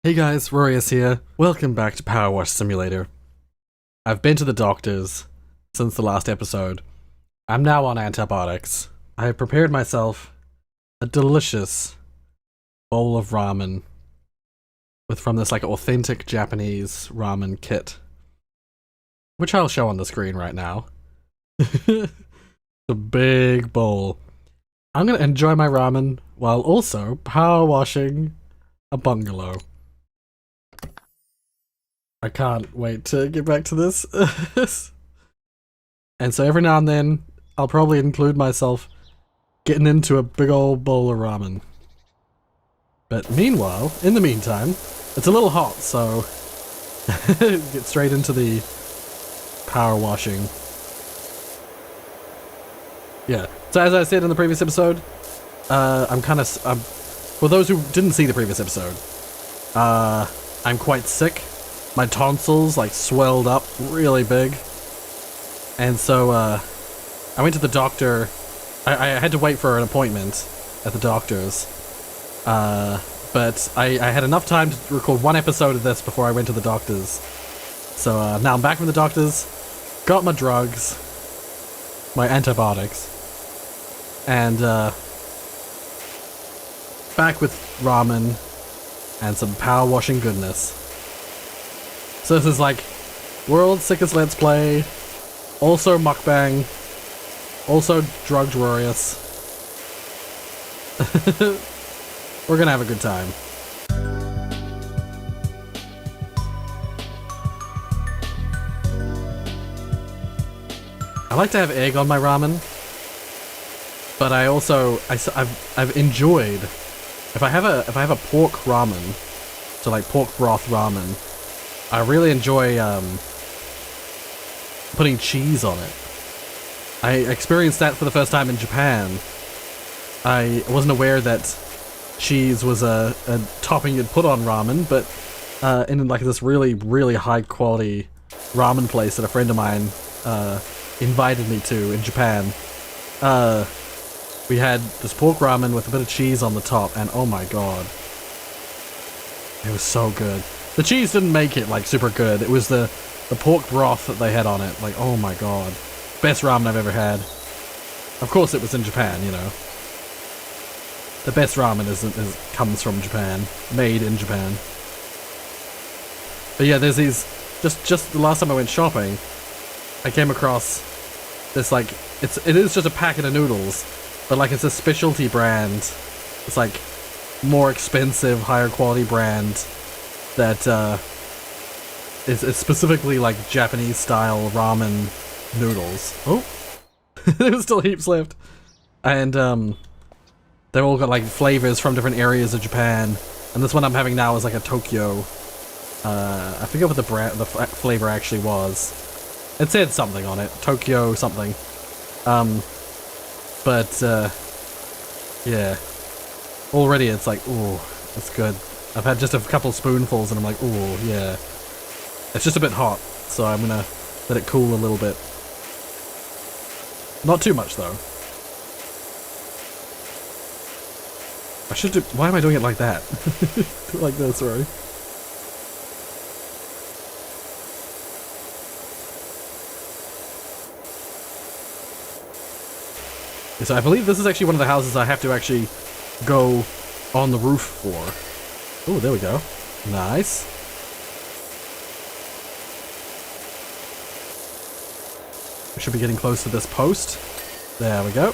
Hey guys, Rorius here. Welcome back to PowerWash Simulator. I've been to the doctors since the last episode. I'm now on antibiotics. I have prepared myself a delicious bowl of ramen from this like authentic Japanese ramen kit, which I'll show on the screen right now. It's a big bowl. I'm gonna enjoy my ramen while also power washing a bungalow. I can't wait to get back to this. And so every now and then, I'll probably include myself getting into a big old bowl of ramen. But meanwhile, in the meantime, it's a little hot, so get straight into the power washing. Yeah, so as I said in the previous episode, for those who didn't see the previous episode, I'm quite sick. My tonsils like swelled up really big, and so I went to the doctor. I had to wait for an appointment at the doctor's, but I had enough time to record one episode of this before I went to the doctor's. So now I'm back from the doctor's, got my drugs, my antibiotics, and back with ramen and some power washing goodness. So this is like world's sickest let's play, also mukbang, also drugged Rorius. We're gonna have a good time. I like to have egg on my ramen, but I also I've enjoyed if I have a pork ramen, so like pork broth ramen. I really enjoy putting cheese on it. I experienced that for the first time in Japan. I wasn't aware that cheese was a topping you'd put on ramen, but in like this really high quality ramen place that a friend of mine invited me to in Japan, we had this pork ramen with a bit of cheese on the top, and oh my god, it was so good. The cheese didn't make it like super good. It was the pork broth that they had on it. Like, oh my god. Best ramen I've ever had. Of course it was in Japan, you know. The best ramen comes from Japan. Made in Japan. But yeah, there's these... Just the last time I went shopping, I came across this like... It is just a packet of noodles, but like it's a specialty brand. It's like more expensive, higher quality brand that is specifically like Japanese style ramen noodles. Oh, there's still heaps left, and they've all got like flavors from different areas of Japan. And this one I'm having now is like a Tokyo. I forget what the flavor actually was. It said something on it, Tokyo something. Yeah. Already it's like, ooh, it's good. I've had just a couple spoonfuls and I'm like, ooh, yeah. It's just a bit hot, so I'm gonna let it cool a little bit. Not too much, though. I should do... Why am I doing it like that? Do it like this, right? So I believe this is actually one of the houses I have to actually go on the roof for. Oh, there we go. Nice. We should be getting close to this post. There we go.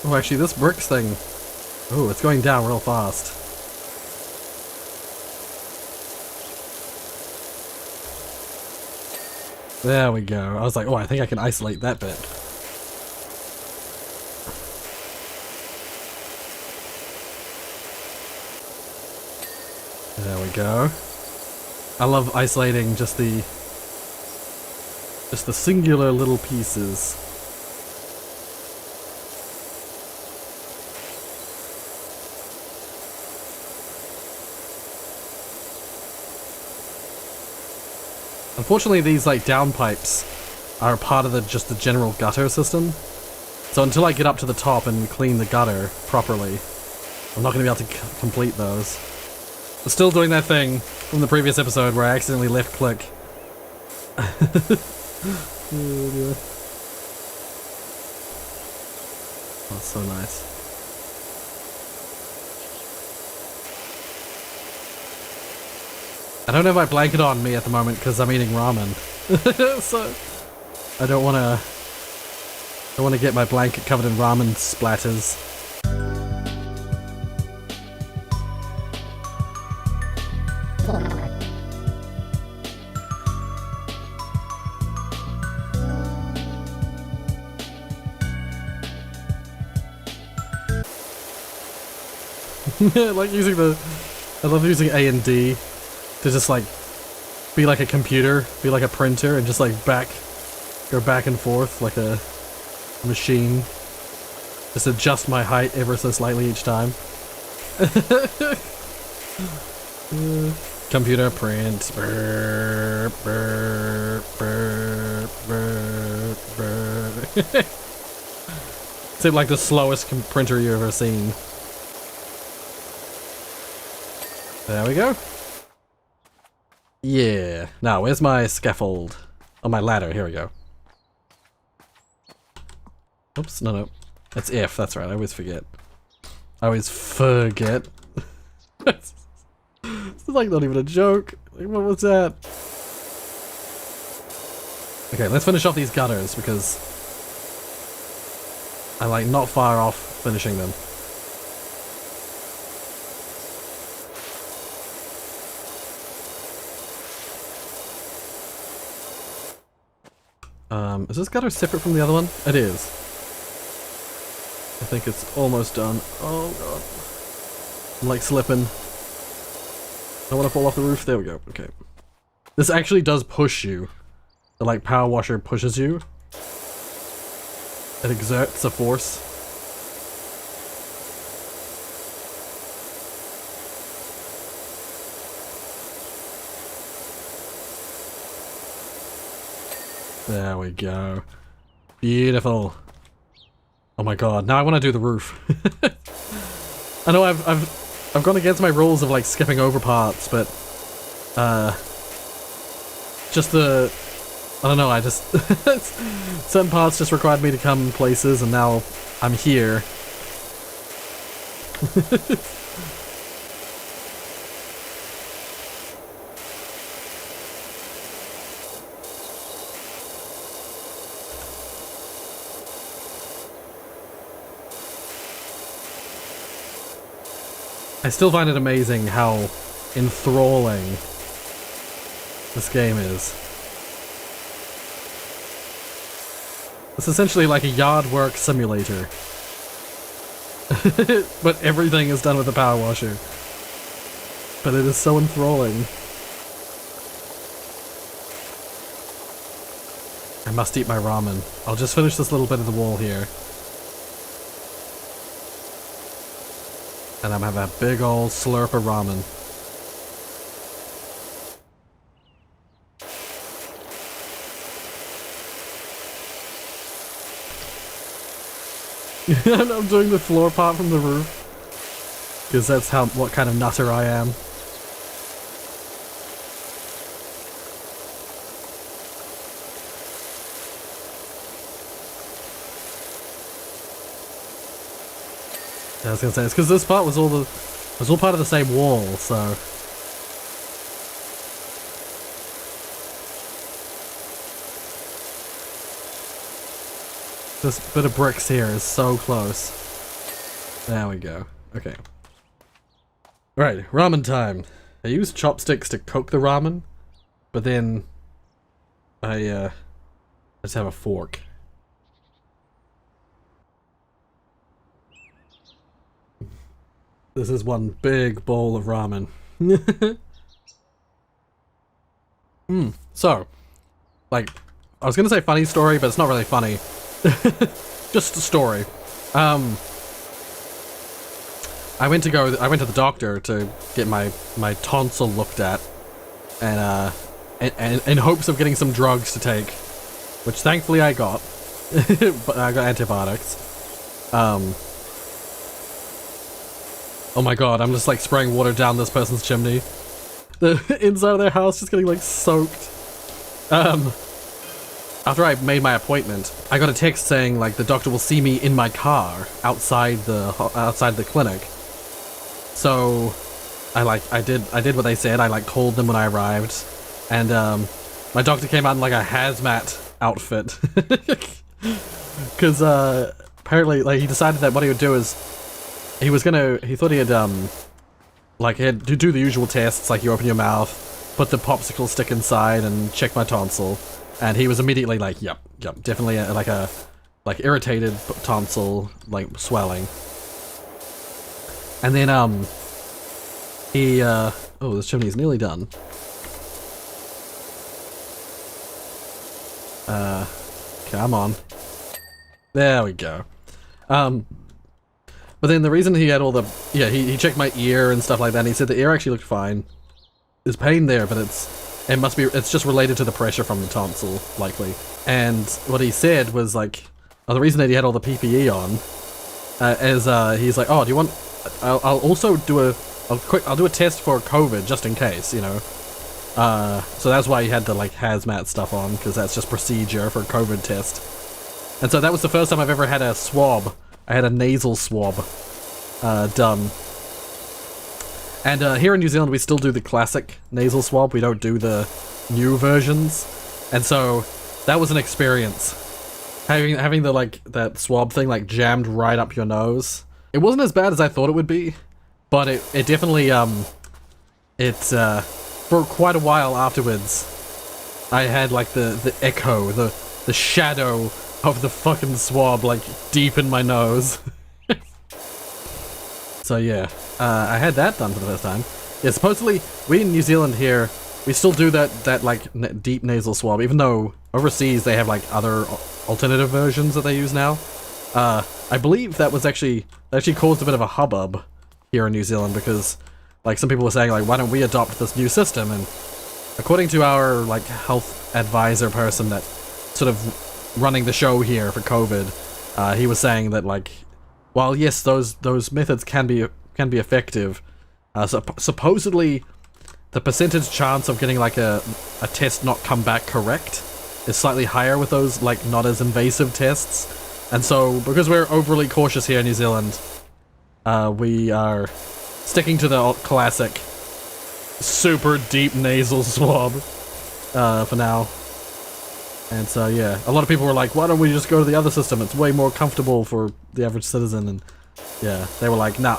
Oh, actually, this bricks thing... Oh, it's going down real fast. There we go. I was like, oh, I think I can isolate that bit. There we go. I love isolating just the singular little pieces. Unfortunately, these like downpipes are part of just the general gutter system. So until I get up to the top and clean the gutter properly, I'm not going to be able to complete those. But still doing that thing from the previous episode where I accidentally left click. Oh dear. That's so nice. I don't have my blanket on me at the moment because I'm eating ramen. So I don't want to get my blanket covered in ramen splatters. Like using I love using A and D to just like be like a computer, be like a printer, and just like go back and forth like a machine. Just adjust my height ever so slightly each time. Computer print. Burr, burr, burr, burr, burr. Seemed like the slowest printer you've ever seen. There we go. Yeah. Now, where's my scaffold? Oh, my ladder. Here we go. Oops, no. That's F, that's right. I always forget. This is like not even a joke. Like, what was that? Okay, let's finish off these gutters because I'm like not far off finishing them. Is this gutter separate from the other one? It is. I think it's almost done. Oh god. I'm like slipping. I don't want to fall off the roof. There we go. Okay. This actually does push you. The like power washer pushes you. It exerts a force. There we go. Beautiful. Oh my god, now I want to do the roof. I know I've gone against my rules of like skipping over parts, but just I don't know, I just certain parts just required me to come places and now I'm here. I still find it amazing how enthralling this game is. It's essentially like a yard work simulator. But everything is done with the power washer. But it is so enthralling. I must eat my ramen. I'll just finish this little bit of the wall here. And I'm gonna have a big old slurp of ramen. And I'm doing the floor part from the roof. Because that's what kind of nutter I am. I was gonna say, it's because this part was all part of the same wall, so. This bit of bricks here is so close. There we go. Okay. Right, ramen time. I used chopsticks to cook the ramen, but then I just have a fork. This is one big bowl of ramen. So, like, I was gonna say funny story, but it's not really funny. Just a story. I went to the doctor to get my tonsil looked at, and in hopes of getting some drugs to take, which thankfully I got. But I got antibiotics. Oh my god, I'm just like spraying water down this person's chimney. The inside of their house just getting like soaked. After I made my appointment, I got a text saying like the doctor will see me in my car outside the clinic. So I did what they said. I like called them when I arrived, and my doctor came out in like a hazmat outfit. Because apparently like he decided that what he would do is he thought he'd like he had to do the usual tests, like you open your mouth, put the popsicle stick inside, and check my tonsil. And he was immediately like, yep, definitely like irritated tonsil, like swelling. And then he oh, this chimney's nearly done. Come on. There we go. But then the reason he had all the... Yeah, he checked my ear and stuff like that, and he said the ear actually looked fine. There's pain there, but it's just related to the pressure from the tonsil, likely. And what he said was like... Oh, the reason that he had all the PPE on is he's like, oh, do you want... I'll also do I'll do a test for COVID, just in case, you know. So that's why he had the like hazmat stuff on, because that's just procedure for a COVID test. And so that was the first time I've ever had a swab. I had a nasal swab done. And here in New Zealand we still do the classic nasal swab, we don't do the new versions. And so that was an experience. Having the like that swab thing like jammed right up your nose. It wasn't as bad as I thought it would be, but it definitely for quite a while afterwards I had like the echo, the shadow of the fucking swab like deep in my nose. So yeah, I had that done for the first time. Yeah, supposedly we in New Zealand here, we still do that like deep nasal swab, even though overseas they have like other alternative versions that they use now. I believe that actually caused a bit of a hubbub here in New Zealand, because like some people were saying like, why don't we adopt this new system? And according to our like health advisor person that sort of running the show here for COVID, he was saying that like, while yes, those methods can be effective, supposedly the percentage chance of getting like a test not come back correct is slightly higher with those like not as invasive tests. And so because we're overly cautious here in New Zealand, we are sticking to the classic super deep nasal swab for now. And so yeah, a lot of people were like, why don't we just go to the other system? It's way more comfortable for the average citizen. And yeah, they were like, nah.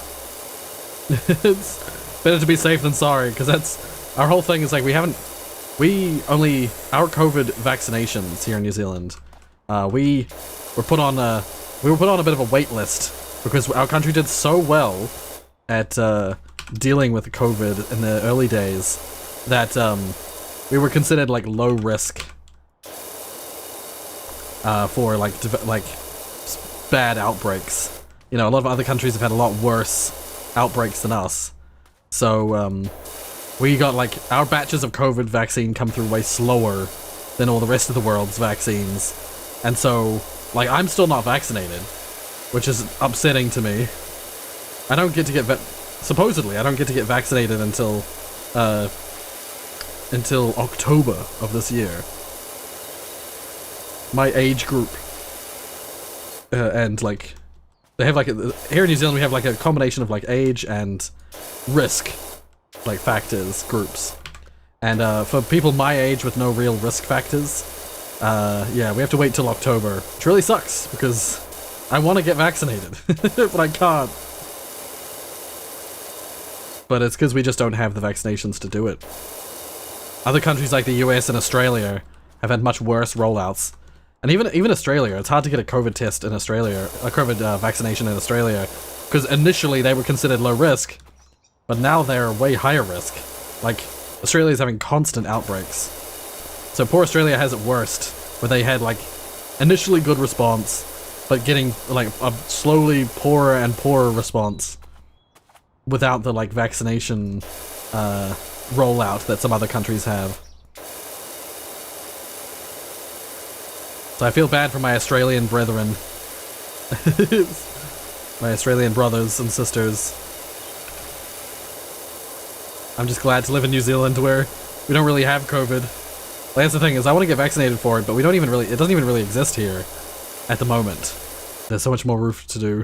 It's better to be safe than sorry, because that's our whole thing is like our COVID vaccinations here in New Zealand, we were put on a bit of a wait list because our country did so well at dealing with COVID in the early days that we were considered like low risk for like bad outbreaks. You know, a lot of other countries have had a lot worse outbreaks than us. So we got like our batches of COVID vaccine come through way slower than all the rest of the world's vaccines. And so like I'm still not vaccinated, which is upsetting to me. I don't get to get supposedly I don't get to get vaccinated until October of this year. My age group, and like they have like here in New Zealand we have like a combination of like age and risk like factors groups, and for people my age with no real risk factors, yeah, we have to wait till October, which really sucks because I want to get vaccinated but I can't. But it's because we just don't have the vaccinations to do it. Other countries like the US and Australia have had much worse rollouts. And even Australia, it's hard to get a COVID test in Australia, a COVID vaccination in Australia, because initially they were considered low risk, but now they're way higher risk. Like, Australia's having constant outbreaks. So poor Australia has it worst, where they had like initially good response, but getting like a slowly poorer and poorer response without the like vaccination rollout that some other countries have. So I feel bad for my Australian brethren. My Australian brothers and sisters. I'm just glad to live in New Zealand where we don't really have COVID. Like, that's the thing, is I want to get vaccinated for it, but we don't even really, it doesn't even really exist here at the moment. There's so much more roof to do.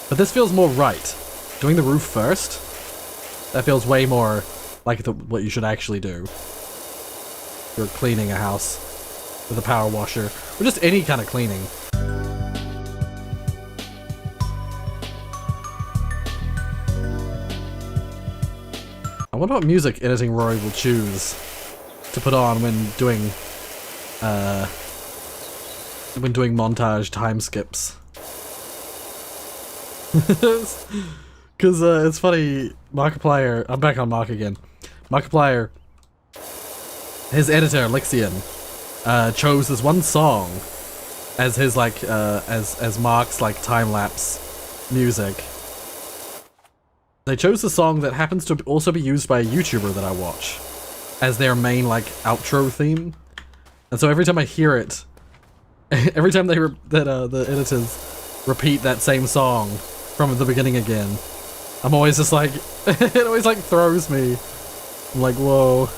But this feels more right. Doing the roof first? That feels way more like what you should actually do. If you're cleaning a house with a power washer, or just any kind of cleaning. I wonder what music editing Rory will choose to put on when doing montage time skips. Because it's funny, Markiplier, I'm back on Mark again. Markiplier, his editor, Lixian, chose this one song as his, like, as Mark's, like, time-lapse music. They chose the song that happens to also be used by a YouTuber that I watch as their main, like, outro theme. And so every time I hear it, every time the editors repeat that same song from the beginning again, I'm always just like, it always like throws me. I'm like, whoa,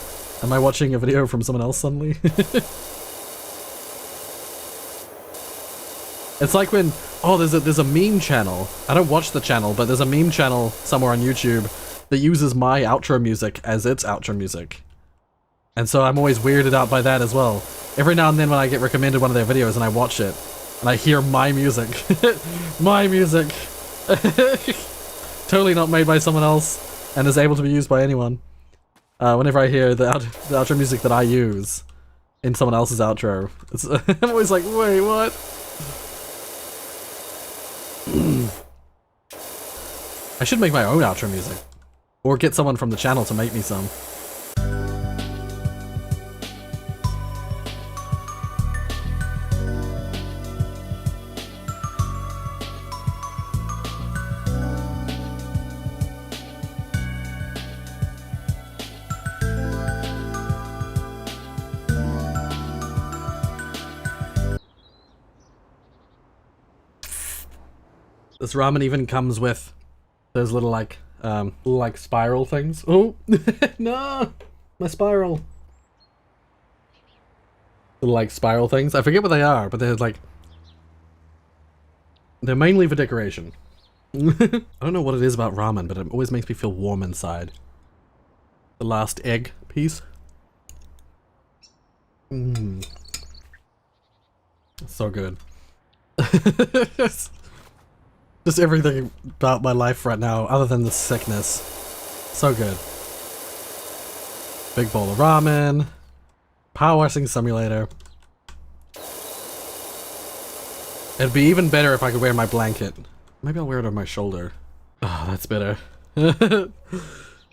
am I watching a video from someone else suddenly? It's like when, oh, there's a meme channel. I don't watch the channel, but there's a meme channel somewhere on YouTube that uses my outro music as its outro music. And so I'm always weirded out by that as well. Every now and then when I get recommended one of their videos and I watch it, and I hear my music, my music, totally not made by someone else and is able to be used by anyone. Whenever I hear the outro music that I use in someone else's outro, it's I'm always like, wait, what? I should make my own outro music. Or get someone from the channel to make me some. This ramen even comes with those little like spiral things. Oh no, my spiral. Little like spiral things. I forget what they are, but they're mainly for decoration. I don't know what it is about ramen, but it always makes me feel warm inside. The last egg piece. Mmm. So good. Just everything about my life right now, other than the sickness. So good. Big bowl of ramen. PowerWash Simulator. It'd be even better if I could wear my blanket. Maybe I'll wear it on my shoulder. Oh, that's better.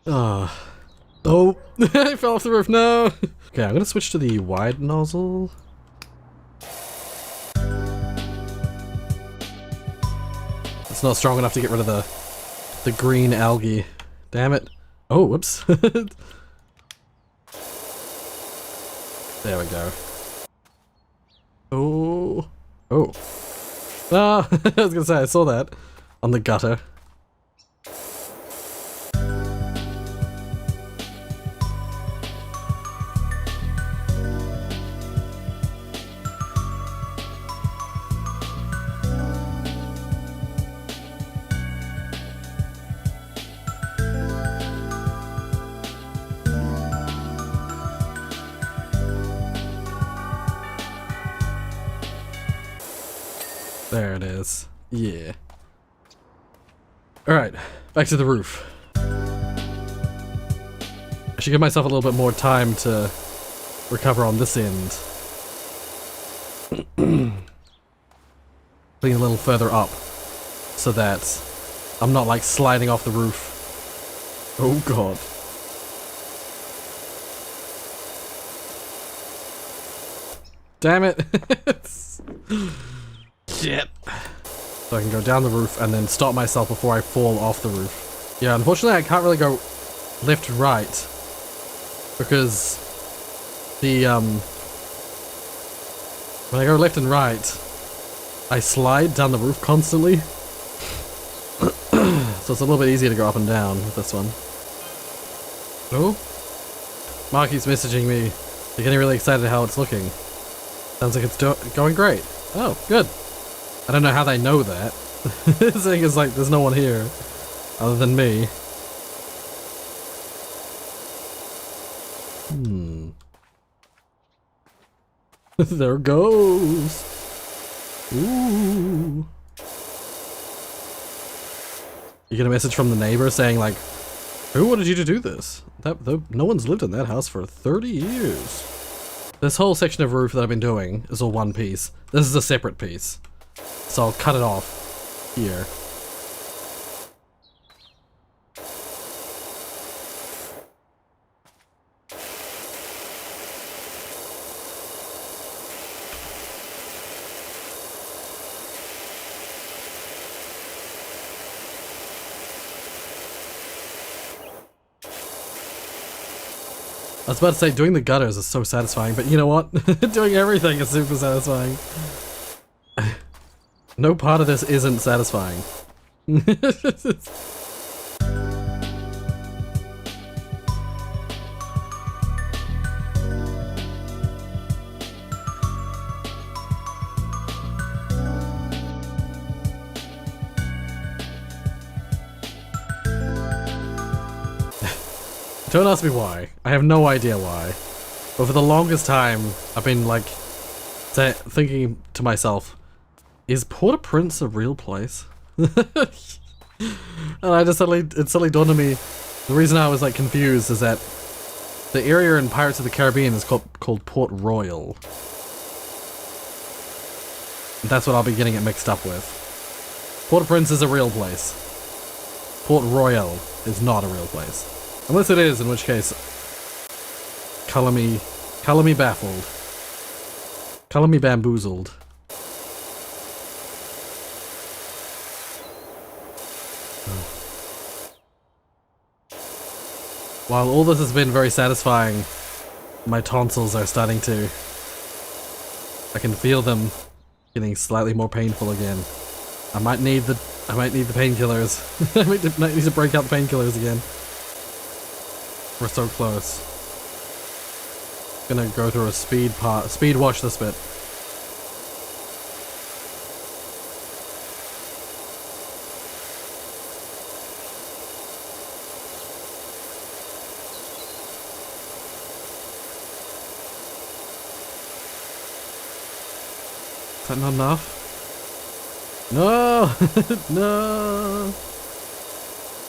Oh. Oh, I fell off the roof, no! Okay, I'm gonna switch to the wide nozzle. It's not strong enough to get rid of the green algae. Damn it. Oh, whoops. There we go. Oh. Oh. Ah, I was gonna say, I saw that on the gutter. There it is. Yeah. Alright, back to the roof. I should give myself a little bit more time to recover on this end. Being a little further up so that I'm not like sliding off the roof. Oh god. Damn it. Shit. So I can go down the roof and then stop myself before I fall off the roof. Yeah, unfortunately I can't really go left right because the when I go left and right, I slide down the roof constantly. So it's a little bit easier to go up and down with this one. Oh? Marky's messaging me. They're getting really excited how it's looking. Sounds like it's going great. Oh, good. I don't know how they know that. Saying it's like there's no one here other than me. There goes. Ooh. You get a message from the neighbor saying like, who wanted you to do this? No one's lived in that house for 30 years. This whole section of roof that I've been doing is all one piece. This is a separate piece. So I'll cut it off here. I was about to say, doing the gutters is so satisfying, but you know what? Doing everything is super satisfying. No part of this isn't satisfying. Don't ask me why. I have no idea why. But for the longest time, I've been like thinking to myself, is Port-au-Prince a real place? And I just it suddenly dawned on me, the reason I was like confused is that the area in Pirates of the Caribbean is called Port Royal. And that's what I'll be getting it mixed up with. Port-au-Prince is a real place. Port Royal is not a real place. Unless it is, in which case, color me baffled. Color me bamboozled. While all this has been very satisfying, my tonsils are starting to... I can feel them getting slightly more painful again. I might need the painkillers. I might need to break out the painkillers again. We're so close. Gonna go through a speed wash this bit. Is that not enough? No! No!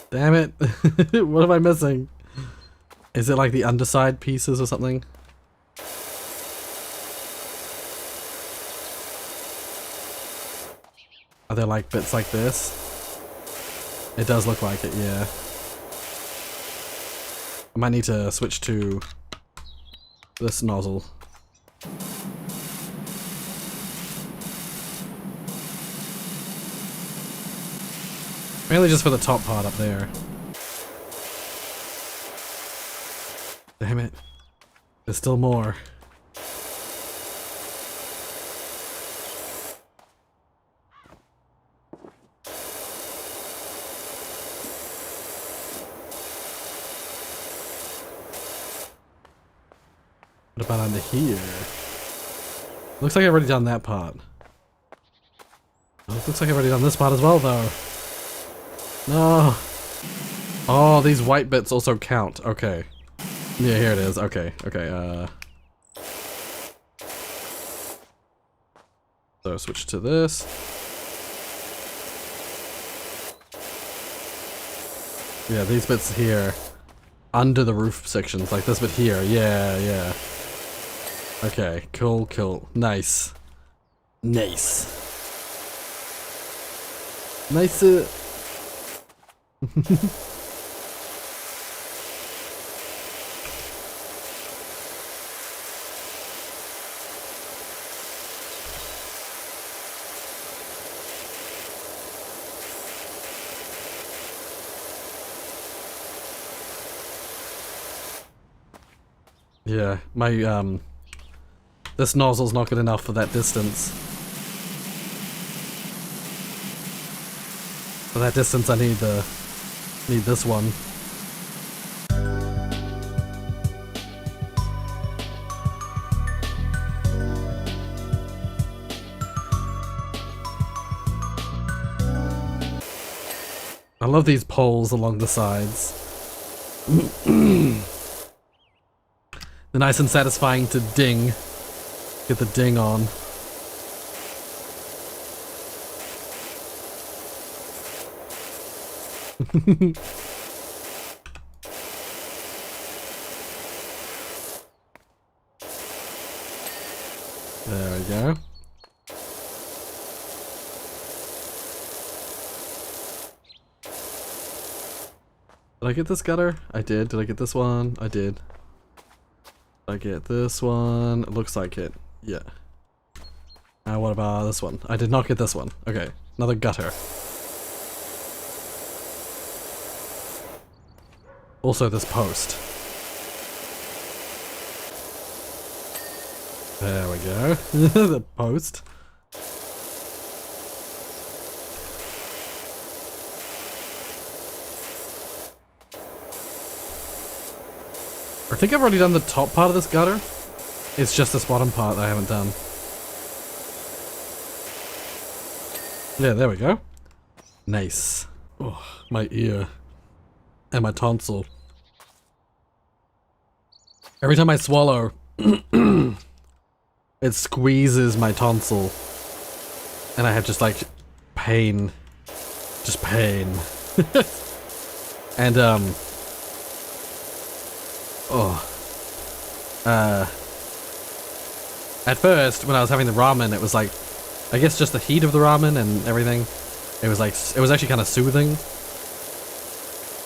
Damn it. What am I missing? Is it like the underside pieces or something? Are there like bits like this? It does look like it, yeah. I might need to switch to this nozzle. Mainly just for the top part up there. Damn it. There's still more. What about under here? Looks like I've already done that part. Oh, looks like I've already done this part as well, though. No. Oh, these white bits also count. Okay. Yeah, here it is. Okay, okay, so switch to this. Yeah, these bits here. Under the roof sections, like this bit here. Yeah, yeah. Okay, cool, cool. Nice. Nice. Nice. Yeah, my This nozzle's not good enough for that distance. For that distance I need this one. I love these poles along the sides. They're nice and satisfying to ding. Get the ding on. There we go. Did I get this gutter? I did. Did I get this one? I did. Did I get this one? It looks like it. Yeah. What about this one? I did not get this one. Okay. Another gutter. Also this post. There we go. The post. I think I've already done the top part of this gutter. It's just this bottom part that I haven't done. Yeah, there we go. Nice. Oh, my ear. And my tonsil. Every time I swallow, it squeezes my tonsil. And I have just like pain. Just pain. And at first, when I was having the ramen, it was like, I guess just the heat of the ramen and everything. It was like, it was actually kind of soothing.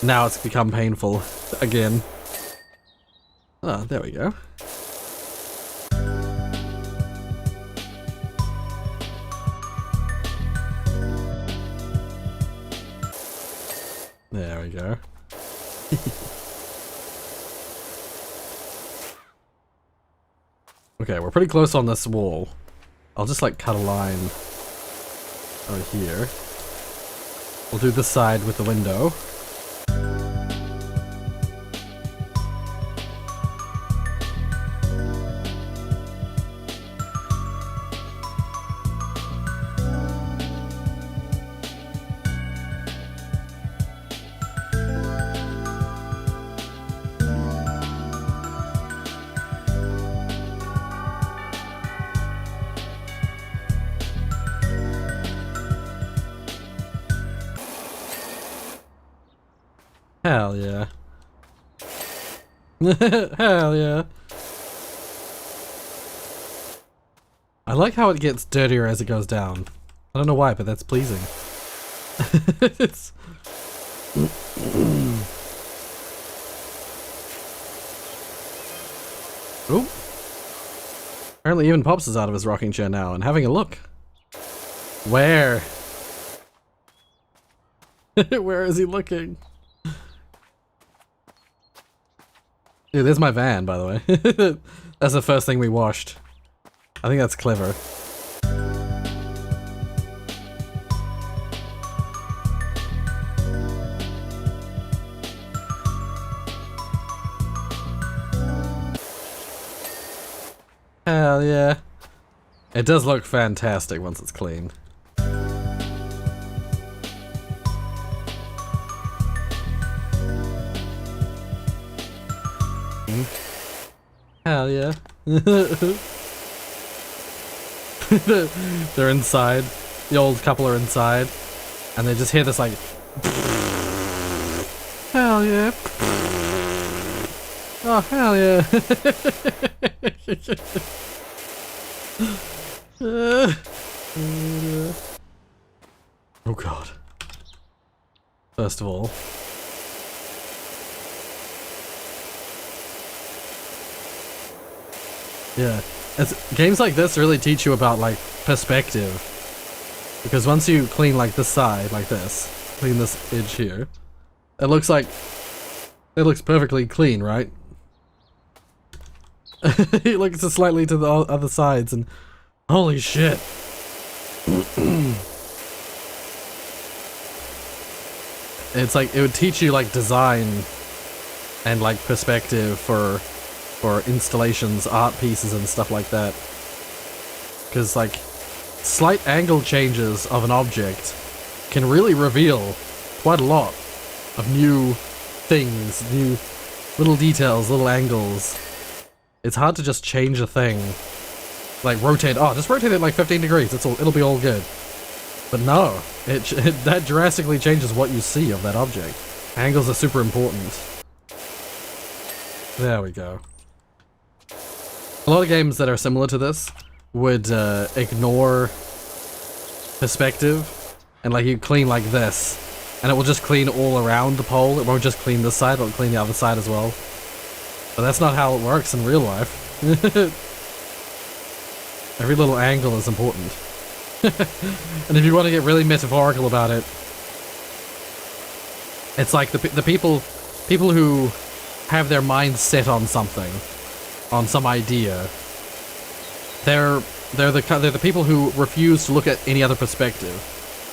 Now it's become painful again. Oh, there we go. There we go. Okay, we're pretty close on this wall. I'll just like cut a line over here. We'll do this side with the window. Hell yeah. Hell yeah. I like how it gets dirtier as it goes down. I don't know why, but that's pleasing. It's... Ooh. Apparently even Pops is out of his rocking chair now and having a look. Where? Where is he looking? Dude, there's my van, by the way. That's the first thing we washed. I think that's clever. Hell yeah. It does look fantastic once it's clean. Hell yeah. They're inside. The old couple are inside. And they just hear this like... Hell yeah. Oh, hell yeah. Oh god. First of all... Yeah, games like this really teach you about like perspective, because once you clean like this side, like this, clean this edge here, it looks perfectly clean, right? He looks slightly to the other sides and holy shit. It's like, it would teach you like design and like perspective for installations, art pieces and stuff like that. Because like slight angle changes of an object can really reveal quite a lot of new things, new little details, little angles. It's hard to just change a thing. Like rotate, oh, just rotate it like 15 degrees, it'll be all good. But no, that drastically changes what you see of that object. Angles are super important. There we go. A lot of games that are similar to this would ignore perspective, and like you clean like this, and it will just clean all around the pole. It won't just clean this side, it'll clean the other side as well. But that's not how it works in real life. Every little angle is important. And if you want to get really metaphorical about it, it's like the people who have their minds set on something, on some idea. They're the people who refuse to look at any other perspective.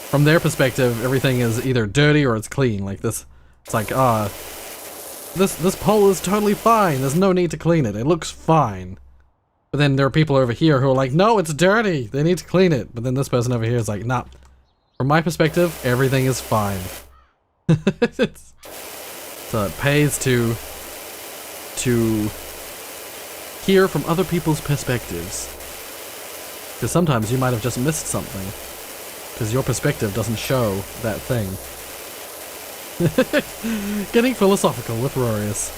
From their perspective, everything is either dirty or it's clean. Like this, it's like this pole is totally fine. There's no need to clean it. It looks fine. But then there are people over here who are like, no, it's dirty. They need to clean it. But then this person over here is like, nah. From my perspective, everything is fine. So it pays to hear from other people's perspectives. Because sometimes you might have just missed something. Because your perspective doesn't show that thing. Getting philosophical with Rorius.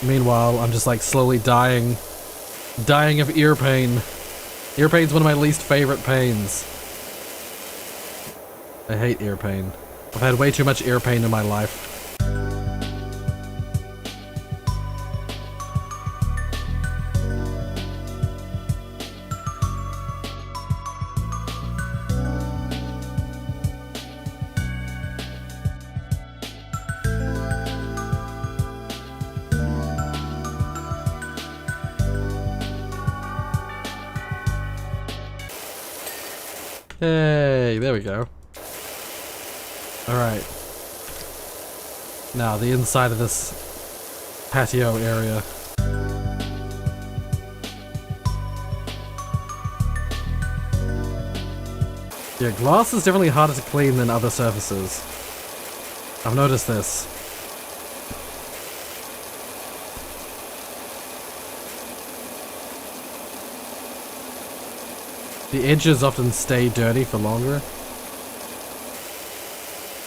Meanwhile, I'm just like slowly dying of ear pain. Ear pain's one of my least favorite pains. I hate ear pain. I've had way too much ear pain in my life. Hey, there we go. Alright. Now, the inside of this patio area. Yeah, glass is definitely harder to clean than other surfaces. I've noticed this. The edges often stay dirty for longer.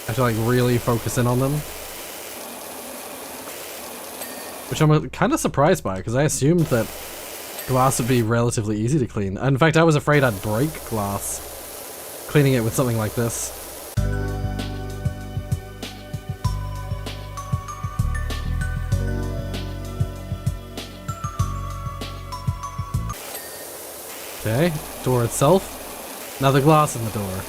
I have to like really focus in on them. Which I'm kind of surprised by, because I assumed that glass would be relatively easy to clean. In fact, I was afraid I'd break glass cleaning it with something like this. Okay, door itself. Now the glass in the door.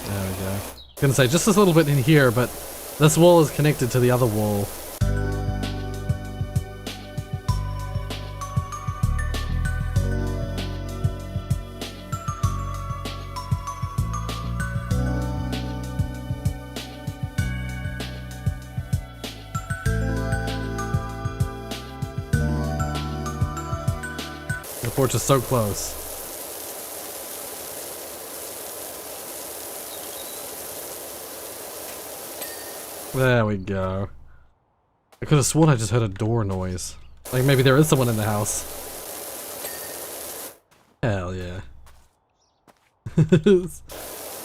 There we go. I was gonna say, just this little bit in here, but this wall is connected to the other wall. The porch is so close. There we go. I could have sworn I just heard a door noise. Like maybe there is someone in the house. Hell yeah.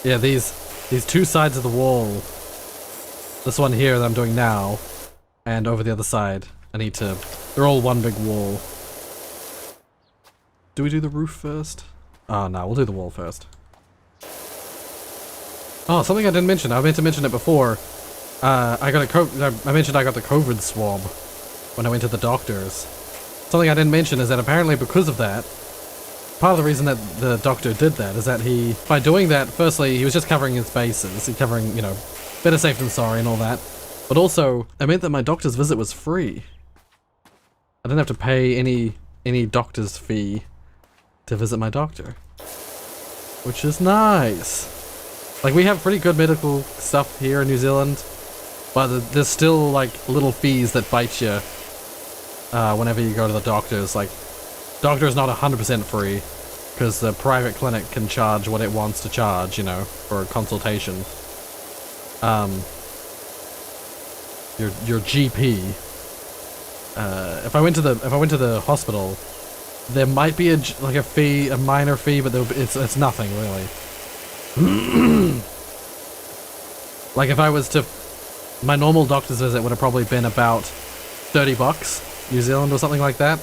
Yeah, these two sides of the wall. This one here that I'm doing now, and over the other side. They're all one big wall. Do we do the roof first? Oh no, we'll do the wall first. Oh, something I didn't mention. I meant to mention it before. I mentioned I got the COVID swab when I went to the doctor's. something I didn't mention is that apparently because of that, part of the reason that the doctor did that is that he, by doing that, firstly, he was just covering his bases, covering, you know, better safe than sorry and all that, but also, it meant that my doctor's visit was free. I didn't have to pay any doctor's fee to visit my doctor, which is nice. Like, we have pretty good medical stuff here in New Zealand, but there's still, like, little fees that bite you whenever you go to the doctors. Like, doctor is not 100% free, because the private clinic can charge what it wants to charge, you know, for a consultation. Your GP. If I went to the hospital, there might be a fee, a minor fee, but it's nothing really. Like if I was to, my normal doctor's visit would have probably been about $30 New Zealand or something like that.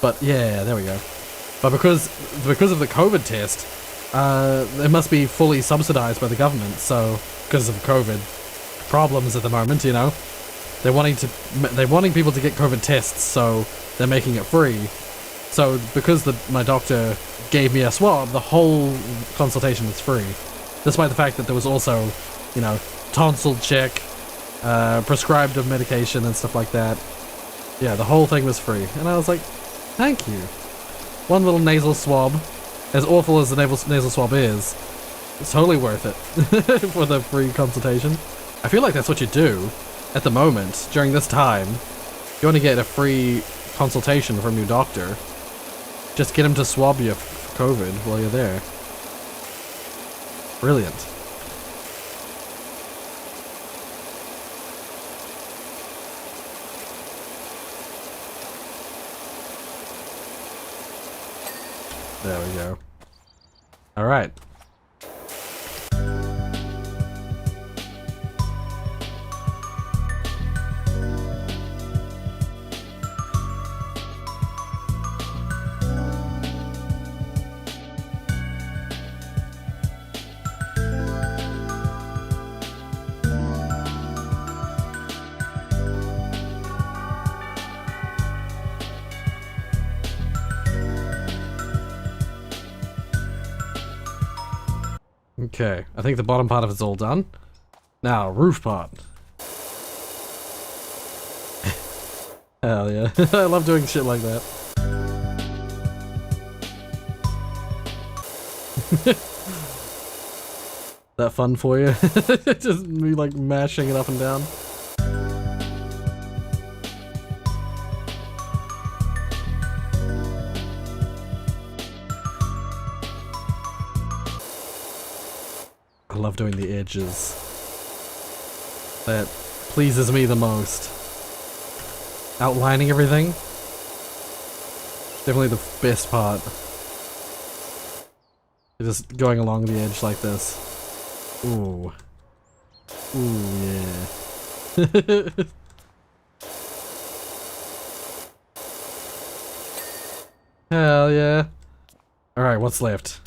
But yeah, there we go. But because of the COVID test, it must be fully subsidized by the government. So because of COVID problems at the moment, you know, they're wanting people to get COVID tests, so they're making it free. So because my doctor gave me a swab, the whole consultation was free, despite the fact that there was also, you know, tonsil check, prescribed of medication and stuff like that. Yeah, the whole thing was free, and I was like, thank you. One little nasal swab, as awful as the nasal swab is, it's totally worth it for the free consultation. I feel like that's what you do at the moment, during this time. If you want to get a free consultation from your doctor, just get him to swab you for COVID while you're there. Brilliant. There we go. Alright. Okay, I think the bottom part of it's all done. Now, roof part. Hell yeah. I love doing shit like that. That fun for you? Just me like mashing it up and down. I love doing the edges. That pleases me the most. Outlining everything. Definitely the best part. Just going along the edge like this. Ooh. Ooh, yeah. Hell yeah. Alright, what's left?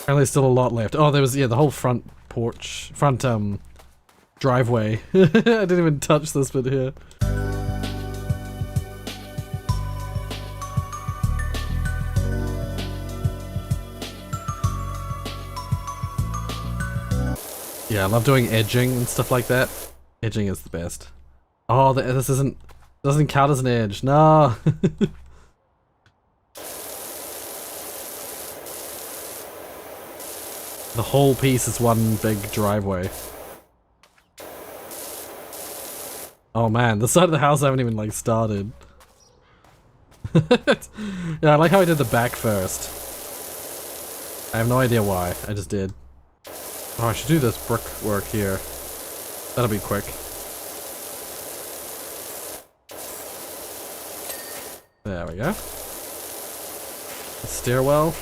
Apparently still a lot left. Oh, there was, yeah, the whole front porch, front, driveway. I didn't even touch this bit here. Yeah, I love doing edging and stuff like that. Edging is the best. Oh, this doesn't count as an edge. No. The whole piece is one big driveway. Oh man, the side of the house I haven't even like started. Yeah, I like how I did the back first. I have no idea why, I just did. Oh, I should do this brickwork here. That'll be quick. There we go. The stairwell.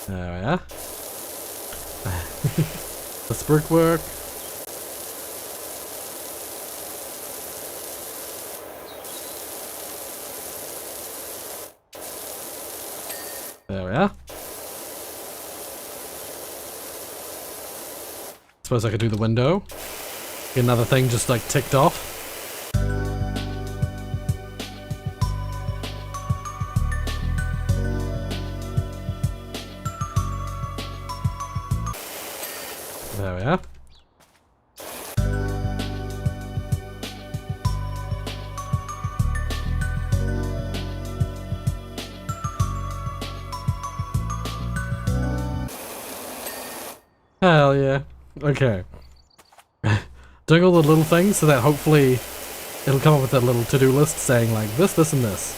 There we are. That's brickwork. There we are. Suppose I could do the window. Get another thing just like ticked off. There we are. Hell yeah. Okay. Doing all the little things so that hopefully it'll come up with a little to-do list saying like this, this, and this.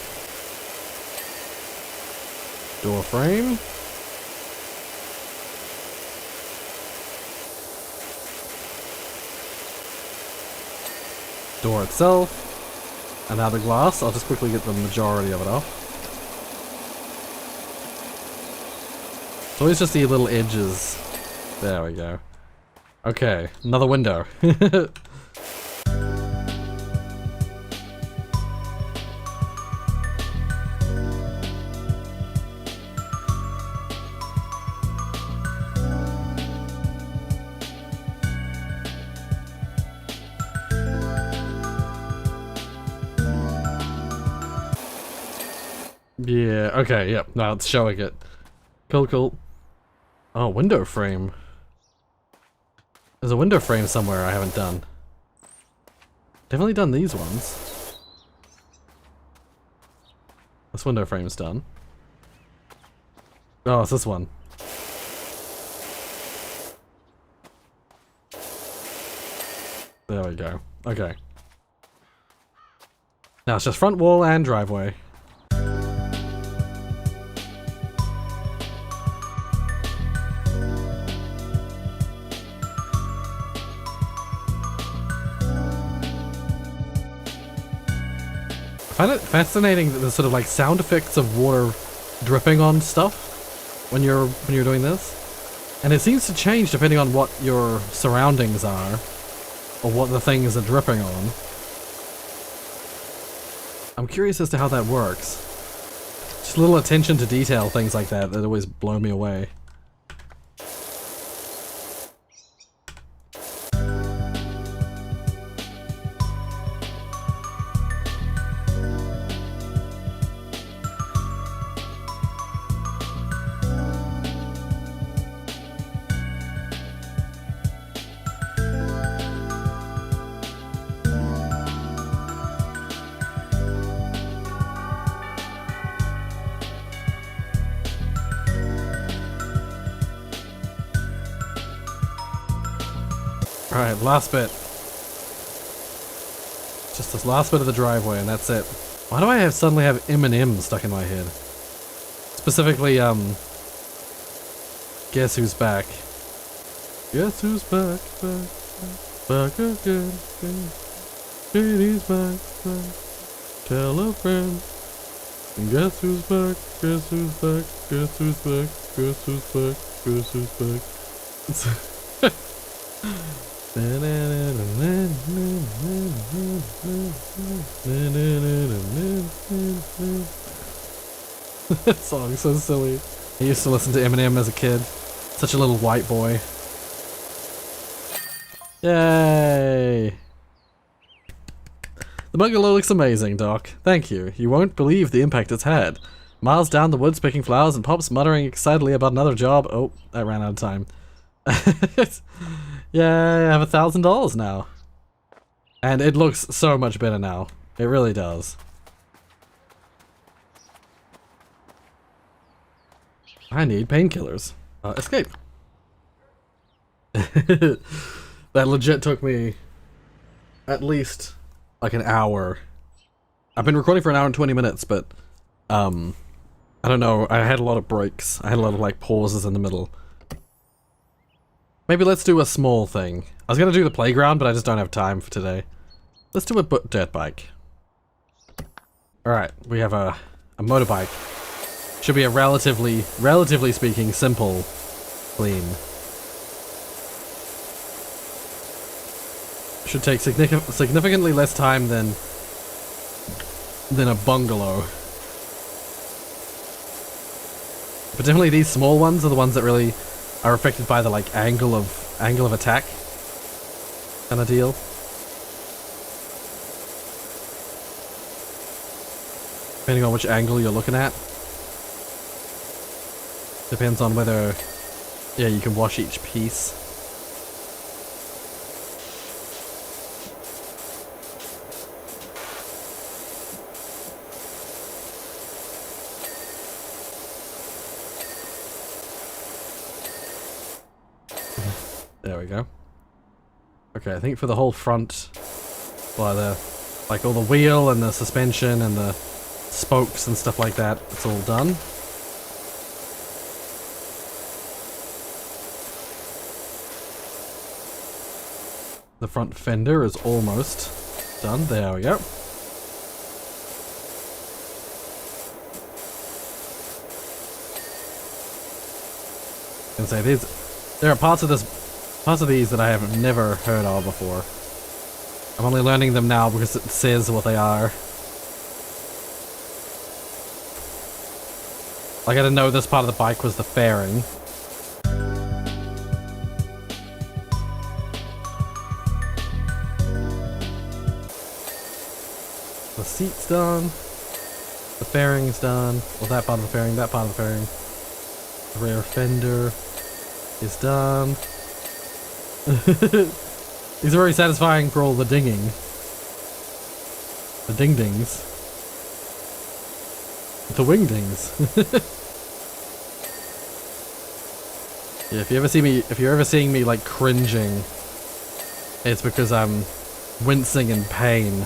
Door frame. Door itself. And now the glass. I'll just quickly get the majority of it off. It's always just the little edges. There we go. Okay, another window. Yeah, okay, yep, now it's showing it. Cool, cool. Oh, window frame. There's a window frame somewhere I haven't done. Definitely done these ones. This window frame's done. Oh, it's this one. There we go. Okay. Now it's just front wall and driveway. I find it fascinating that there's sort of like sound effects of water dripping on stuff when you're doing this. And it seems to change depending on what your surroundings are or what the things are dripping on. I'm curious as to how that works. Just a little attention to detail, things like that always blow me away. Alright, last bit. Just this last bit of the driveway and that's it. Why do I suddenly have M&M stuck in my head? Specifically, Guess Who's Back. Guess who's back, back again. Katie's back. Tell a friend. And guess who's back, guess who's back, guess who's back, guess who's back, guess who's back. That song's so silly. I used to listen to Eminem as a kid. Such a little white boy. Yay! The bungalow looks amazing, Doc. Thank you. You won't believe the impact it's had. Miles down the woods picking flowers and Pop's muttering excitedly about another job. Oh, I ran out of time. Yeah, I have $1,000 now. And it looks so much better now. It really does. I need painkillers. Escape. That legit took me at least like an hour. I've been recording for an hour and 20 minutes, but I don't know, I had a lot of breaks. I had a lot of like pauses in the middle. Maybe let's do a small thing. I was gonna do the playground, but I just don't have time for today. Let's do a dirt bike. Alright, we have a motorbike. Should be a relatively speaking, simple clean. Should take significantly less time than a bungalow. But definitely these small ones are the ones that really are affected by the like angle of attack kind of deal. Depending on which angle you're looking at. Depends on whether, yeah, you can wash each piece. There we go. Okay, I think for the whole front, well, like all the wheel and the suspension and the spokes and stuff like that, it's all done. The front fender is almost done. There we go. I can say there are parts of these that I have never heard of before. I'm only learning them now because it says what they are. Like I didn't know this part of the bike was the fairing. The seat's done. The fairing's done. Well, that part of the fairing, that part of the fairing. The rear fender is done. These are very satisfying for all the dinging. The ding-dings. The wing-dings. Yeah, if you're ever seeing me like cringing, it's because I'm wincing in pain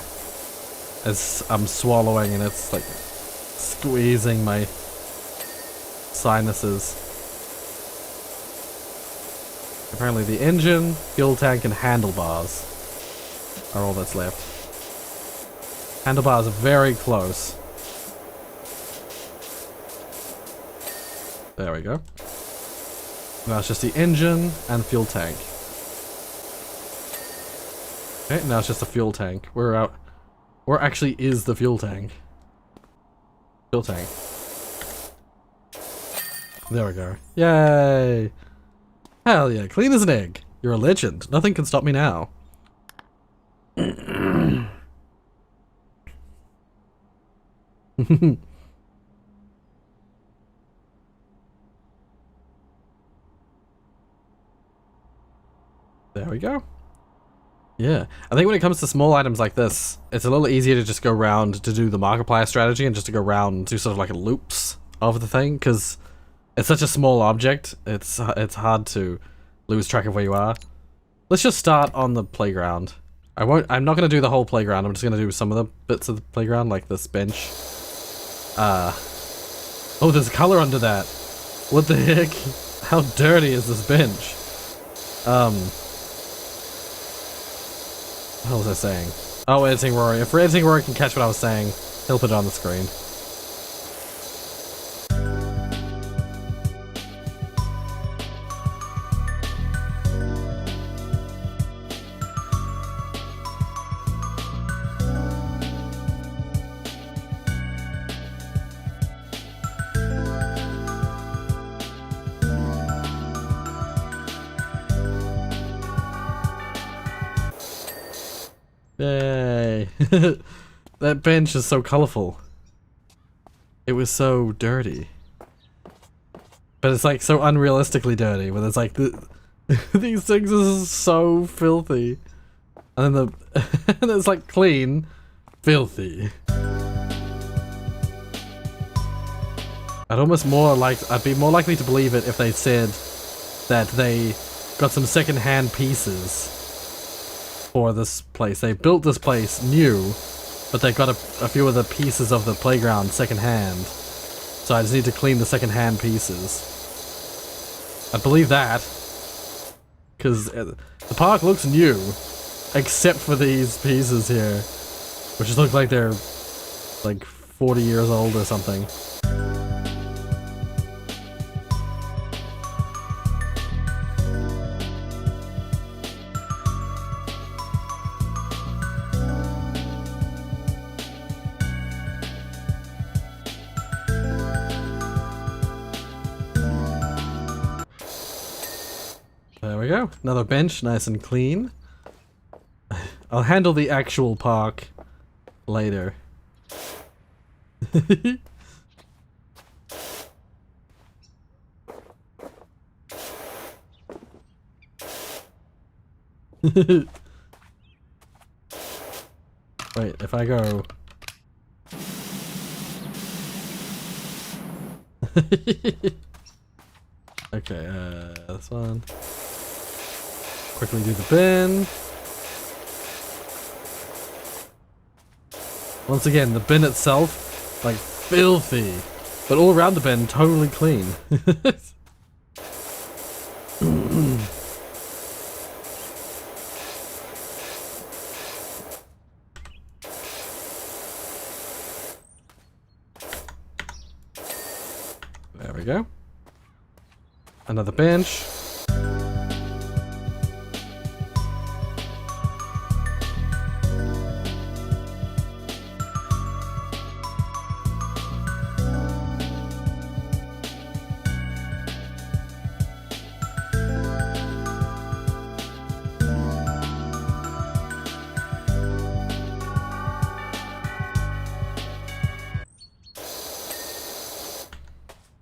as I'm swallowing and it's like squeezing my sinuses. Apparently the engine, fuel tank, and handlebars are all that's left. Handlebars are very close. There we go. Now it's just the engine and fuel tank. Okay, now it's just the fuel tank. We're out. Where actually is the fuel tank? Fuel tank. There we go. Yay! Hell yeah, clean as an egg. You're a legend. Nothing can stop me now. There we go. Yeah, I think when it comes to small items like this, it's a little easier to just go around to do the Markiplier strategy and just to go around and do sort of like loops of the thing, because it's such a small object, it's hard to lose track of where you are. Let's just start on the playground. I'm not gonna do the whole playground, I'm just gonna do some of the bits of the playground, like this bench. Oh, there's color under that. What the heck? How dirty is this bench? What was I saying? Oh, editing Rory. If editing Rory can catch what I was saying, he'll put it on the screen. Yay. That bench is so colorful. It was so dirty. But it's like so unrealistically dirty, but it's like these things are so filthy. And then and it's like clean, filthy. I'd be more likely to believe it if they said that they got some second-hand pieces for this place. They built this place new, but they got a few of the pieces of the playground second-hand. So I just need to clean the second-hand pieces. I believe that, because the park looks new, except for these pieces here, which just look like they're like 40 years old or something. we go. Another bench, nice and clean. I'll handle the actual park later. Wait, if I go... Okay, this one. Quickly do the bin. Once again, the bin itself, like, filthy. But all around the bin, totally clean. There we go. Another bench.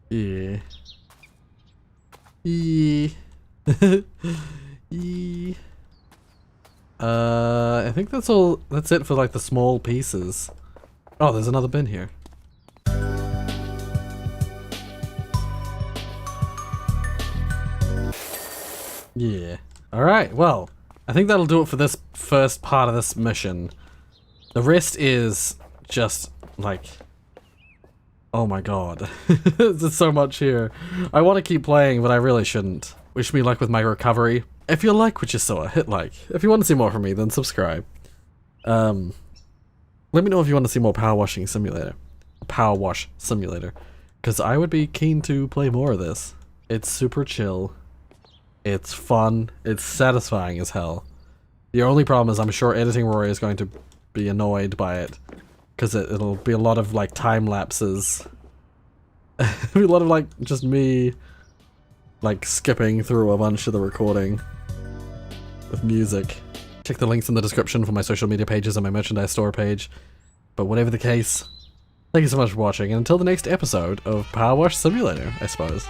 Yeah. Yeah. Yeah. I think that's all. That's it for like the small pieces. Oh, there's another bin here. Yeah. Alright, well, I think that'll do it for this first part of this mission. The rest is just like... Oh my god. There's so much here. I want to keep playing, but I really shouldn't. Wish me luck with my recovery. If you like what you saw, hit like. If you want to see more from me, then subscribe. Let me know if you want to see more PowerWashing Simulator. PowerWash Simulator. Because I would be keen to play more of this. It's super chill. It's fun. It's satisfying as hell. The only problem is I'm sure editing Rory is going to be annoyed by it. Because it'll be a lot of like time lapses. It'll be a lot of like just me like skipping through a bunch of the recording with music. Check the links in the description for my social media pages and my merchandise store page. But whatever the case, thank you so much for watching, and until the next episode of PowerWash Simulator, I suppose.